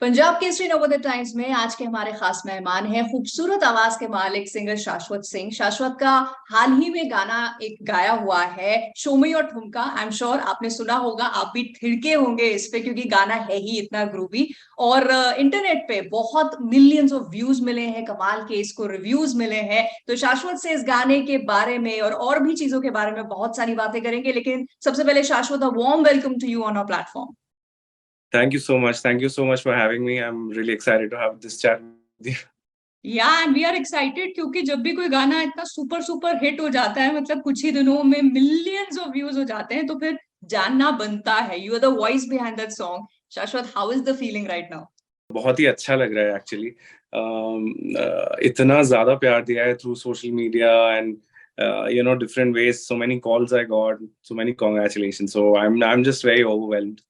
Punjab Kesari Navodaya times में आज के हमारे खास मेहमान हैं खूबसूरत आवाज के मालिक सिंगर शाश्वत सिंह। शाश्वत का हाल ही में गाना एक गाया हुआ है शोमी और ठुमका। आई एम श्योर आपने सुना होगा, आप भी थिड़के होंगे इस पे क्योंकि गाना है ही इतना ग्रूवी। और इंटरनेट पे बहुत मिलियंस ऑफ व्यूज मिले हैं, कमाल के इसको रिव्यूज मिले हैं। तो शाश्वत से इस गाने के बारे में और भी चीजों के बारे में बहुत सारी बातें करेंगे, लेकिन सबसे पहले Shashwat, a warm welcome to you on our platform. Thank you so much. Thank you so much for having me. I'm really excited to have this chat with you. या एंड वी आर एक्साइटेड क्योंकि जब भी कोई गाना इतना super super hit हो जाता है, मतलब कुछ ही दिनों में मिलियंस ऑफ व्यूज हो जाते हैं, तो फिर जानना बनता है। You are the voice behind that song. Shashwat, how is the feeling right now? बहुत ही अच्छा लग रहा है एक्चुअली। इतना ज्यादा प्यार दिया है through social media and different ways. So many calls I got, so many congratulations. So I'm just very overwhelmed.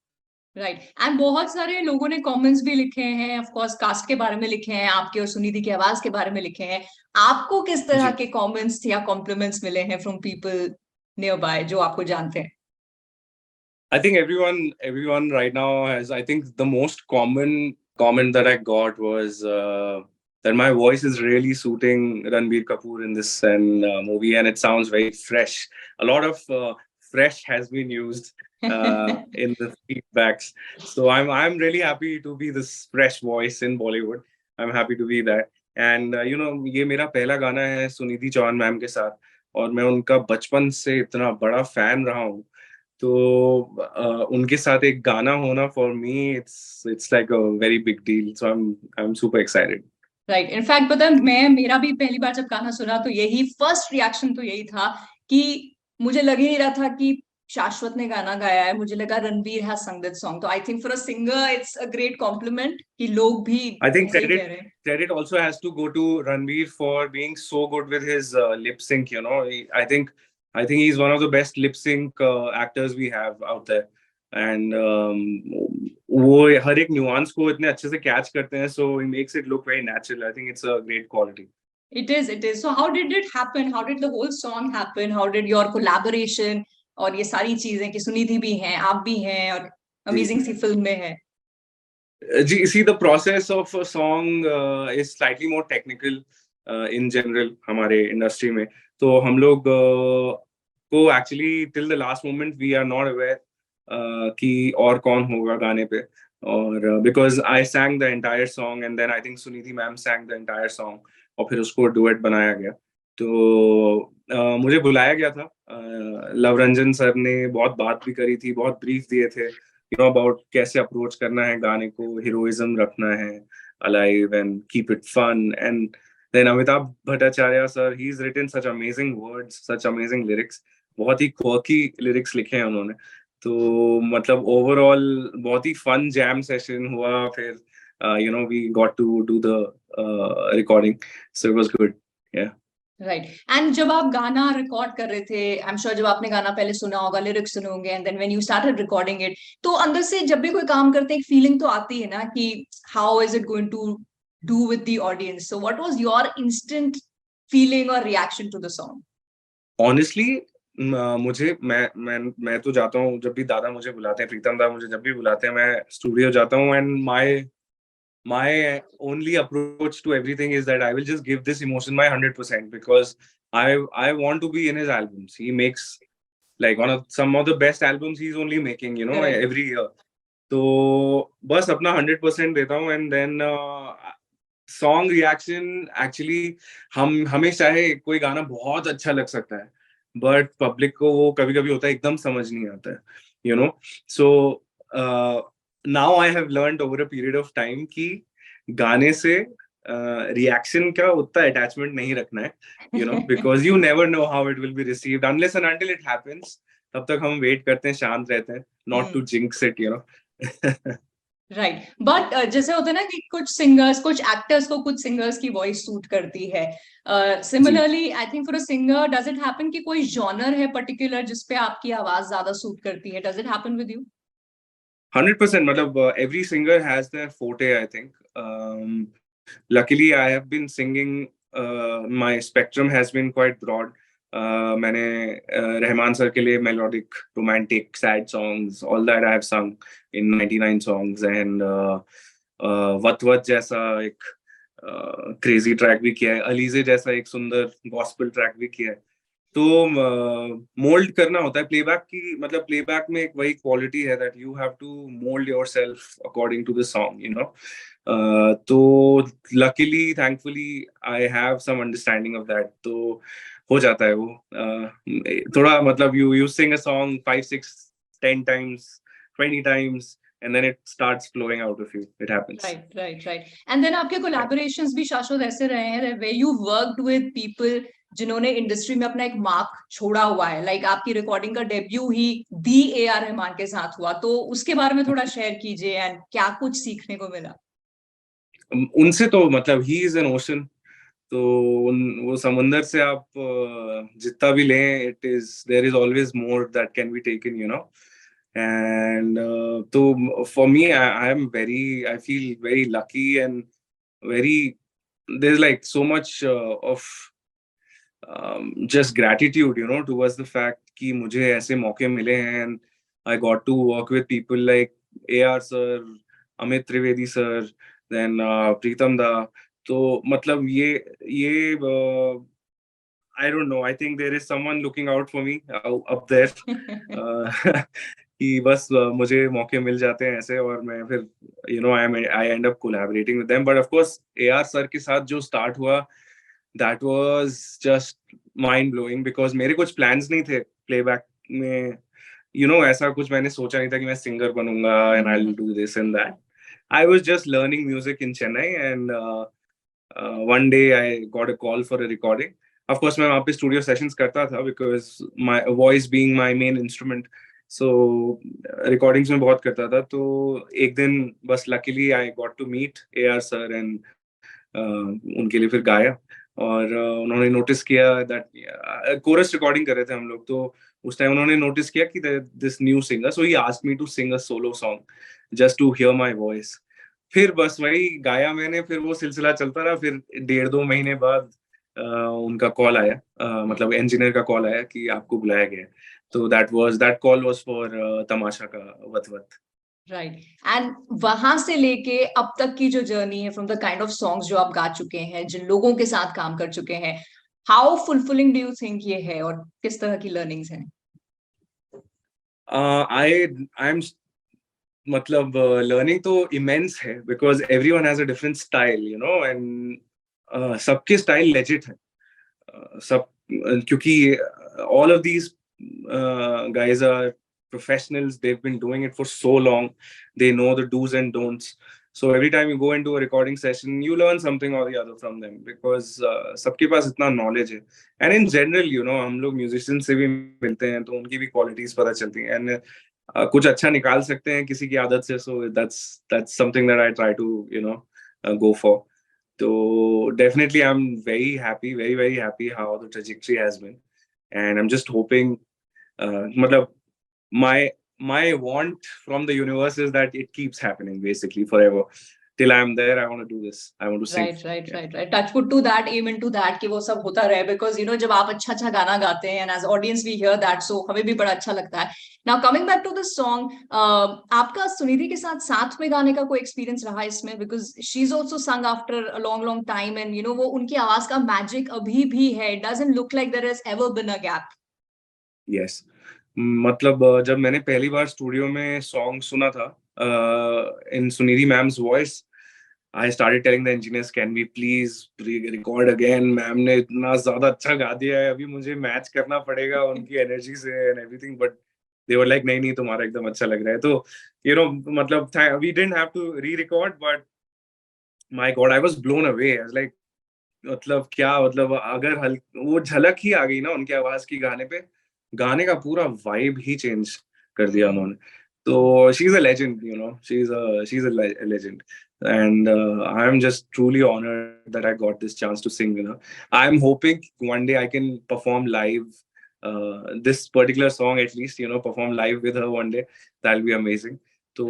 Right and बहुत सारे लोगों ने कमेंट्स भी लिखे हैं, ऑफ कोर्स कास्ट के बारे में लिखे हैं, आपके और सुनिधि की आवाज के बारे में लिखे हैं। आपको किस तरह जी. के कमेंट्स या कॉम्प्लीमेंट्स मिले हैं फ्रॉम पीपल नियर बाय जो आपको जानते हैं? I think everyone right now has. I think the most common comment that I got was that my voice is really suiting Ranbir Kapoor in this movie, and it sounds very fresh. A lot of fresh has been used in the feedbacks. So I'm really happy to be this fresh voice in Bollywood. I'm happy to be that. And ये मेरा पहला गाना है Sunidhi Chauhan ma'am के साथ, और मैं उनका बचपन से इतना बड़ा फैन रहा हूँ। तो उनके साथ एक गाना होना for me it's like a very big deal, so I am super excited. Right in fact पता है, मैं मेरा भी पहली बार जब गाना सुना तो यही फर्स्ट रिएक्शन तो यही था कि मुझे लग ही नहीं रहा था कि शाश्वत ने गाना गाया है, मुझे लगा Ranveer has sung that song. तो I think for a singer it's a great compliment कि लोग भी आई थिंक सही कह रहे हैं। credit also has to go to Ranveer for being so good with his lip sync. I think he's one of the best lip sync actors we have out there. And वो हर एक nuance को इतने अच्छे से catch करते हैं, so he makes it look very natural. I think it's a great quality. It is. So how did it happen? How did the whole song happen? How did your collaboration और ये सारी चीजें कि सुनिधि भी हैं, आप भी हैं और जी. अमेजिंग सी फिल्म में है? See, the process of a song is slightly more technical in general हमारे इंडस्ट्री में. तो हम लोग को actually till the last moment we are not aware कि और कौन होगा गाने पे. और because I sang the entire song and then I think Sunidhi ma'am sang the entire song, और फिर उसको डुएट बनाया गया. तो मुझे बुलाया गया था. लव रंजन सर ने बहुत बात भी करी थी, बहुत ब्रीफ दिए थे अबाउट कैसे अप्रोच करना है गाने को, हीरोइज्म रखना है alive and keep it fun. And then Amitabh Bhattacharya sir, he is written such amazing words, such amazing lyrics. बहुत ही क्वर्की लिरिक्स लिखे हैं उन्होंने. तो मतलब ओवरऑल बहुत ही फन जैम सेशन हुआ. फिर we got to do the recording, so it was good. Yeah right and जब आप गाना रिकॉर्ड कर रहे थे, आई एम श्योर जब आपने गाना पहले सुना होगा, लिरिक्स सुने होंगे, and then when you started recording it, तो अंदर से जब भी कोई काम करते हैं एक फीलिंग तो आती है ना कि how is it going to do with the audience? So what was your instant feeling और reaction to the song? Honestly मुझे मैं तो जाता हूँ जब भी दादा मुझे बुलाते हैं, प्रीतम दा मुझे जब भी बुलाते हैं, मैं स्टूडियो जाता हूँ. And my only approach to everything is that I will just give this emotion my 100%, because I want to be in his albums. He makes like some of the best albums he's only making, Correct. every year. तो बस अपना 100% देता हूँ. And then song reaction actually हमें चाहे कोई गाना बहुत अच्छा लग सकता है, बट पब्लिक को वो कभी कभी होता है एकदम समझ नहीं आता है, so now I have learned over a period of time कि गाने से रिएक्शन का उतना अटैचमेंट नहीं रखना है, because you never know how it will be received unless and until it happens. तब तक हम वेट करते हैं, शांत रहते हैं, not to jinx it. Right but जैसे होता है ना कि कुछ सिंगर्स, कुछ एक्टर्स को कुछ सिंगर्स की वॉइस सूट करती है. Similarly I think for a singer does it happen कि कोई जॉनर है पर्टिकुलर जिसपे आपकी आवाज ज्यादा सूट करती है? Does it happen with you? 100%. मतलब every singer has their forte, I think. Luckily, I have been singing. My spectrum has been quite broad. मैंने रहमान सर के लिए melodic, romantic, sad songs, all that I have sung in 99 songs. And वत वत जैसा एक crazy track भी किया है, अलीजे जैसा एक सुंदर गॉस्पेल ट्रैक भी किया है। तो मोल्ड करना होता है प्लेबैक की, मतलब प्लेबैक में एक वही क्वालिटी है that you have to mould yourself according to the song, you know. तो luckily thankfully I have some understanding of that, तो हो जाता है वो। थोड़ा मतलब you sing a song 5 6 10 times 20 times and then it starts flowing out of you, it happens. Right. And then आपके collaborations भी शाश्वत ऐसे रहे हैं where you worked with people जिन्होंने इंडस्ट्री में अपना एक मार्क छोड़ा हुआ है, लाइक आपकी रिकॉर्डिंग का डेब्यू ही दी A.R. रहमान के साथ हुआ, तो उसके बारे में थोड़ा शेयर कीजिए एंड क्या कुछ सीखने को मिला। उनसे तो मतलब ही इज एन ओशन, तो वो समुंदर से आप जितना भी लें, it is there is always more that can be taken, you know. And तो for me I am very, I feel very lucky and very, there is like so much of just gratitude, you know, towards the fact कि मुझे ऐसे मौके मिले हैं and I got to work with people like AR sir, Amit Trivedi sir, then Pritam da. तो मतलब ये I don't know, I think there is someone looking out for me up there. कि बस मुझे मौके मिल जाते हैं ऐसे, और मैं फिर you know I end up collaborating with them. But of course AR sir के साथ जो start हुआ, that was just mind blowing because मेरे कुछ plans नहीं थे playback में, you know, ऐसा कुछ मैंने सोचा नहीं था कि मैं singer बनूंगा and I'll do this and that. I was just learning music in Chennai and one day I got a call for a recording. Of course मैं वहाँ पे studio sessions करता था because my voice being my main instrument, so recordings में बहुत करता था। तो एक दिन बस luckily I got to meet AR sir and उनके लिए फिर गाया, और उन्होंने नोटिस किया दैट कोरस रिकॉर्डिंग कर रहे थे हम लोग, तो उस टाइम उन्होंने नोटिस किया कि this new singer, so he asked me to sing a solo song just to hear my voice. फिर बस वही गाया मैंने, फिर वो सिलसिला चलता रहा। फिर 1.5-2 महीने बाद उनका कॉल आया, मतलब इंजीनियर का कॉल आया कि आपको बुलाया गया है। तो दैट कॉल वाज फॉर तमाशा का वत वत। राइट एंड वहां से लेके अब तक की जो जर्नी है, from the kind of songs जो आप गा चुके हैं, जिन लोगों के साथ काम कर चुके हैं, how fulfilling do you think ये है और किस तरह की लर्निंग्स हैं? आई एम मतलब लर्निंग तो इमेंस है because everyone has a different style, you know, and सबके स्टाइल लेजिट है। सब क्योंकि all of these guys are professionals, they've been doing it for so long, they know the do's and don'ts. So every time you go into a recording session you learn something or the other from them because सबके पास इतना knowledge है। and in general, you know, हम लोग musicians से भी मिलते हैं तो उनकी भी qualities पता चलती हैं, and कुछ अच्छा निकाल सकते हैं किसी की आदत से। so that's something that I try to, you know, go for. So definitely I'm very happy, very happy how the trajectory has been, and I'm just hoping matlab my want from the universe is that it keeps happening basically forever till I'm there. I want to do this, I want to sing. Right. Touch wood to that, aim into that कि वो सब होता रहे, because you know जब आप अच्छा गाना गाते हैं and as audience we hear that, so हमें भी बड़ा अच्छा लगता है। Now coming back to the song, आपका सुनिधि के साथ में गाने का कोई एक्सपीरियंस रहा इसमें? because she's also sung after a long time and you know वो उनकी आवाज का मैजिक अभी भी है, it doesn't look like there has ever been a gap. Yes, मतलब जब मैंने पहली बार स्टूडियो में सॉन्ग सुना था in Sunidhi ma'am's voice, I started telling the engineers, can we please record again? Ma'am ने इतना ज्यादा अच्छा गा दिया है, अभी मुझे मैच करना पड़ेगा उनकी एनर्जी से and everything, but they were like नहीं तुम्हारा एकदम अच्छा लग रहा है। तो you know मतलब we didn't have to re-record, but my God, I was blown away. I was like मतलब क्या, मतलब अगर वो झलक ही आ गई ना उनकी आवाज की गाने पे, गाने का पूरा वाइब ही चेंज कर दिया उन्होंने। तो she is a legend, you know, she is a legend, and I am just truly honored that I got this chance to sing with her. I am hoping one day I can perform live this particular song, at least, you know, perform live with her one day. That'll be amazing. तो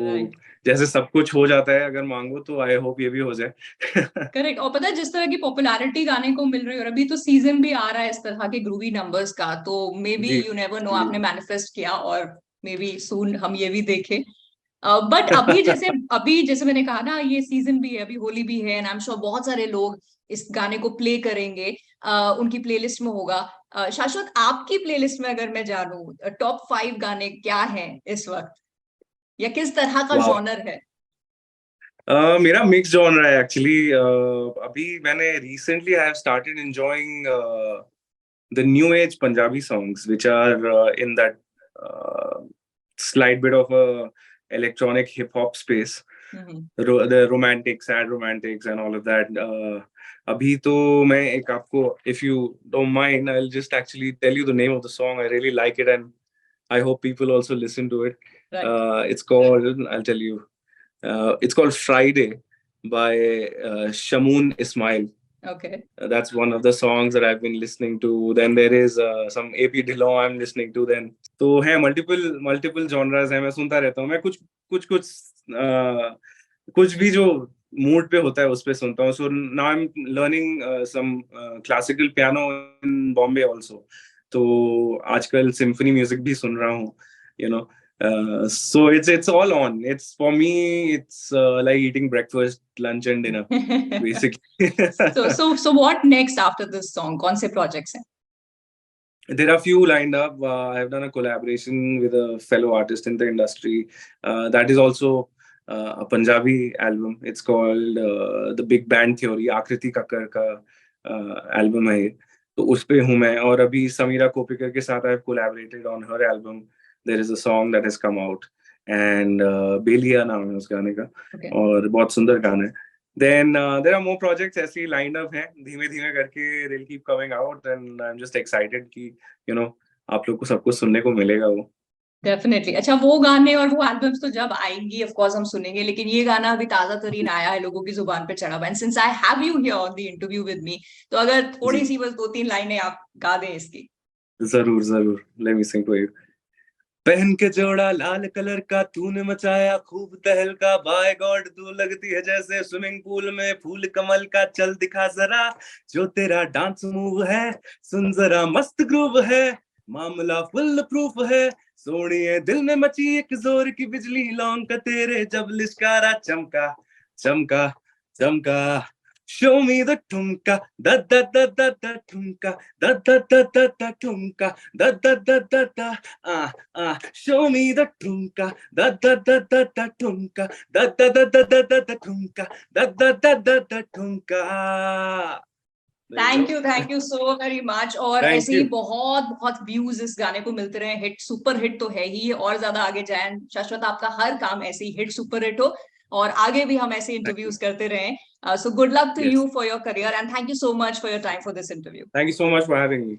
जैसे सब कुछ हो जाता है अगर मांगो, तो आई होप ये भी हो जाए। करेक्ट। और पता है जिस तरह की पॉपुलैरिटी गाने को मिल रही है, और अभी तो सीजन भी आ रहा है इस तरह के ग्रूवी नंबर्स का, तो may be you never no, आपने मैनिफेस्ट किया और मे बी सून हम ये भी देखें। बट अभी जैसे मैंने कहा ना, ये सीजन भी है, अभी होली भी है, एंड आई एम श्योर बहुत सारे लोग इस गाने को प्ले करेंगे, उनकी प्लेलिस्ट में होगा। शाश्वत, आपकी प्लेलिस्ट में अगर मैं जानूं, टॉप 5 गाने क्या हैं इस वक्त, या किस तरह का वाह। जॉनर है? मेरा मिक्स जॉनर है एक्चुअली। अभी मैंने recently I have started enjoying the new age Punjabi songs, which are in that slight bit of a electronic hip hop space. The romantic, sad romantics, and all of that. अभी तो मैं एक आपको, if you don't mind, I'll just actually tell you the name of the song. I really like it, and I hope people also listen to it. Right. It's called, I'll tell you, it's called Friday by Shamoon Ismail. Okay. That's one of the songs that I've been listening to. Then there is some AP Dillon I'm listening to. Then तो है multiple genres है, मैं सुनता रहता हूँ। मैं कुछ भी जो मूड पे होता है उस पे सुनता हूँ. So now I'm learning some classical piano in Bombay also. तो आजकल symphony music भी सुन रहा हूँ, you know. So it's all on. It's for me, it's like eating breakfast, lunch, and dinner, basically. So what next after this song? कौन से projects हैं? There are a few lined up. I've done a collaboration with a fellow artist in the industry. That is also a Punjabi album. It's called The Big Band Theory. आकृति कक्कर का album है ये. तो उस पे हूँ मैं. और अभी समीरा कोपिकर के साथ I've collaborated on her album. There is a song that has come out, and बेलिया नाम है उस गाने का. Okay. और बहुत सुंदर गाना है. Then there are more projects ऐसे lined up हैं, धीमे-धीमे करके they'll keep coming out, and I'm just excited कि you know आप लोग को सब कुछ सुनने को मिलेगा वो. डेफिनेटली. अच्छा, वो गाने और वो एल्बम्स तो जब आएंगी ऑफ कोर्स हम सुनेंगे, लेकिन ये गाना अभी ताजा तरीन आया है, लोगों की जुबान पे चढ़ा हुआ है, and since I have you here on the interview with me, तो अगर थोड़ी सी बस 2-3 लाइनें आप गा दें इसकी. जरूर. Let me sing for you. पहन के जोड़ा लाल कलर का तूने मचाया खूब तहलका, बाय गॉड तू लगती है जैसे स्विमिंग पूल में फूल कमल का, चल दिखा जरा जो तेरा डांस मूव है, सुन जरा मस्त ग्रूव है, मामला फुल प्रूफ है, सोनिए दिल में मची एक जोर की बिजली, लौंग का तेरे जब लिश्कारा चमका चमका चमका. Show me the ठुमका da da da da da ठुमका da da da da da ठुमका da da da da da show me the ठुमका da da da da da ठुमका da da da da da da ठुमका da da da da da ठुमका. Thank you so very much. और ऐसे ही बहुत बहुत views इस गाने को मिलते रहे. हिट सुपर हिट तो है ही, और ज्यादा आगे जाए. शाश्वत, आपका हर काम ऐसे ही हिट सुपर हिट हो, और आगे भी हम ऐसे इंटरव्यूज करते रहें. So good luck to you for your career, and thank you so much for your time for this interview. Thank you so much for having me.